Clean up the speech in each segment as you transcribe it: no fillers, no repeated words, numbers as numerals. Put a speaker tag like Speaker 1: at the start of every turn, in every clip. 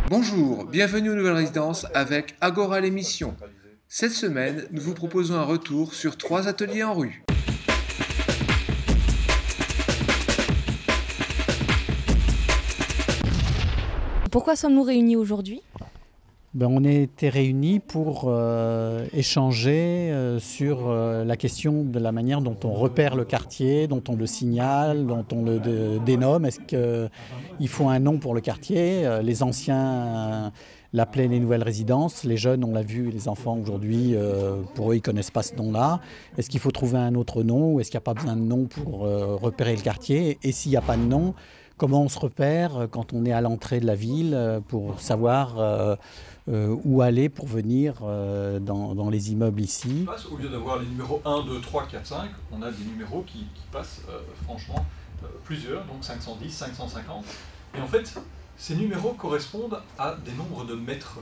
Speaker 1: Bonjour, bienvenue aux Nouvelles Résidences avec Agora l'émission. Cette semaine, nous vous proposons un retour sur 3 ateliers en rue.
Speaker 2: Pourquoi sommes-nous réunis aujourd'hui ?
Speaker 3: On a été réunis pour échanger sur la question de la manière dont on repère le quartier, dont on le signale, dont on le dénomme. Est-ce qu'il faut un nom pour le quartier ? Les anciens l'appelaient les nouvelles résidences. Les jeunes, on l'a vu, les enfants aujourd'hui, pour eux, ils ne connaissent pas ce nom-là. Est-ce qu'il faut trouver un autre nom ou est-ce qu'il n'y a pas besoin de nom pour repérer le quartier ? Et s'il n'y a pas de nom, comment on se repère quand on est à l'entrée de la ville pour savoir où aller pour venir dans les immeubles ici.
Speaker 4: Au lieu d'avoir les numéros 1, 2, 3, 4, 5, on a des numéros qui passent franchement plusieurs, donc 510, 550. Et en fait, ces numéros correspondent à des nombres de mètres.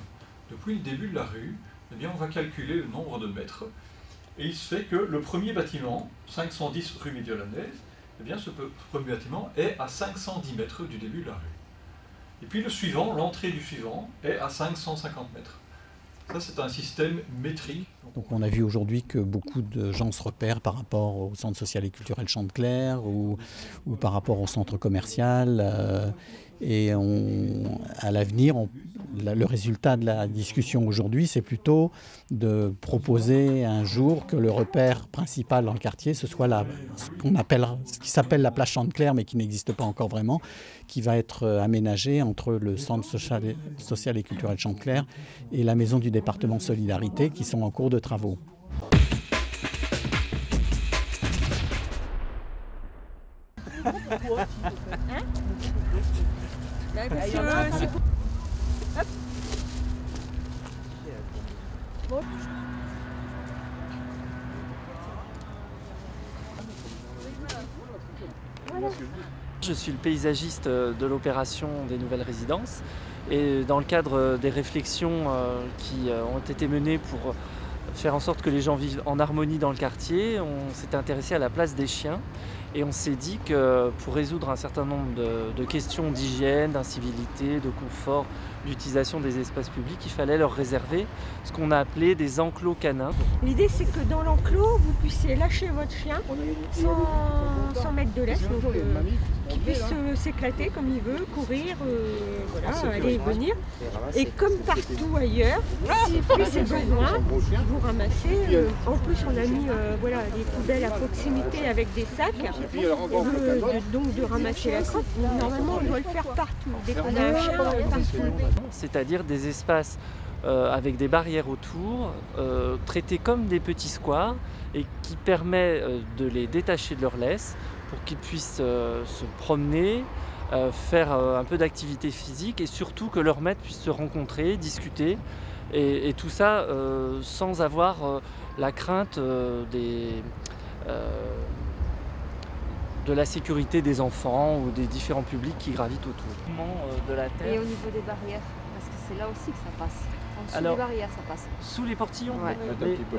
Speaker 4: Depuis le début de la rue, eh bien, on va calculer le nombre de mètres. Et il se fait que le premier bâtiment, 510 rue Médiolanaise, eh bien, ce premier bâtiment est à 510 mètres du début de la rue. Et puis le suivant, l'entrée du suivant, est à 550 mètres. Ça, c'est un système métrique.
Speaker 3: Donc on a vu aujourd'hui que beaucoup de gens se repèrent par rapport au centre social et culturel Chantecler ou par rapport au centre commercial. Et à l'avenir, le résultat de la discussion aujourd'hui, c'est plutôt de proposer un jour que le repère principal dans le quartier, ce soit ce qui s'appelle la place Chantecler, mais qui n'existe pas encore vraiment, qui va être aménagé entre le centre social et culturel Chantecler et la maison du département Solidarité, qui sont en cours de travaux.
Speaker 5: Je suis le paysagiste de l'opération des Nouvelles Résidences et dans le cadre des réflexions qui ont été menées pour faire en sorte que les gens vivent en harmonie dans le quartier, on s'est intéressé à la place des chiens et on s'est dit que pour résoudre un certain nombre de questions d'hygiène, d'incivilité, de confort, d'utilisation des espaces publics, il fallait leur réserver ce qu'on a appelé des enclos canins.
Speaker 6: L'idée, c'est que dans l'enclos, vous puissiez lâcher votre chien sans mettre de laisse, donc qu'il puisse s'éclater comme il veut, courir, aller et venir. Et comme partout ailleurs, si plus c'est besoin, vous ramassez. En plus, on a mis les poubelles à proximité avec des sacs, donc de ramasser la crotte. Normalement, on doit le faire partout, dès qu'on a un chien, partout.
Speaker 5: C'est-à-dire des espaces avec des barrières autour, traités comme des petits squares et qui permet de les détacher de leur laisse pour qu'ils puissent se promener, faire un peu d'activité physique et surtout que leurs maîtres puissent se rencontrer, discuter et tout ça sans avoir la crainte de la sécurité des enfants ou des différents publics qui gravitent autour. De la terre.
Speaker 7: Et au niveau des barrières, parce que c'est là aussi que ça passe. En dessous des barrières, ça passe.
Speaker 5: Sous les portillons,
Speaker 7: ouais.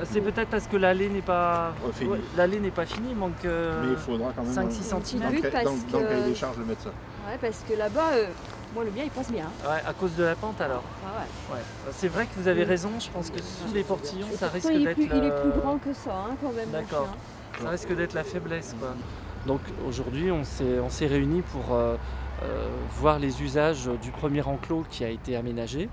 Speaker 5: C'est peut-être parce que l'allée n'est pas finie, il manque
Speaker 8: mais il faudra quand même
Speaker 5: 5-6 cm.
Speaker 8: Dans le cahier des charges, le mettre ça.
Speaker 7: Ouais, parce que là-bas, moi le mien il passe bien.
Speaker 5: Ouais, à cause de la pente alors.
Speaker 7: Ah ouais.
Speaker 5: C'est vrai que vous avez raison, je pense que sous les portillons, ça risque d'être...
Speaker 7: Il est plus grand que ça, quand même.
Speaker 5: D'accord, ça risque d'être la faiblesse, quoi. Donc aujourd'hui, on s'est réunis pour voir les usages du premier enclos qui a été aménagé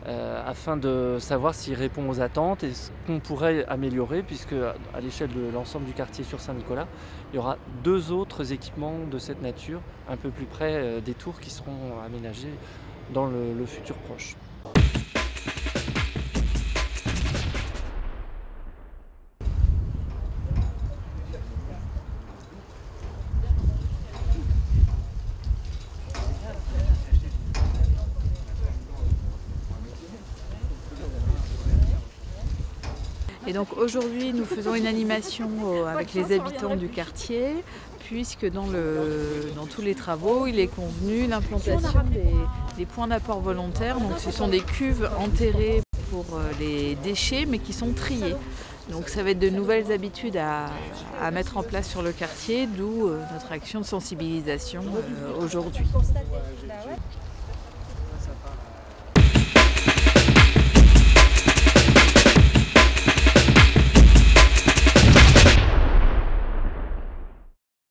Speaker 5: afin de savoir s'il répond aux attentes et ce qu'on pourrait améliorer puisque à l'échelle de l'ensemble du quartier sur Saint-Nicolas, il y aura 2 autres équipements de cette nature un peu plus près des tours qui seront aménagés dans le futur proche.
Speaker 9: Et donc aujourd'hui, nous faisons une animation avec les habitants du quartier, puisque dans tous les travaux, il est convenu l'implantation des points d'apport volontaires. Donc ce sont des cuves enterrées pour les déchets, mais qui sont triées. Donc ça va être de nouvelles habitudes à mettre en place sur le quartier, d'où notre action de sensibilisation aujourd'hui.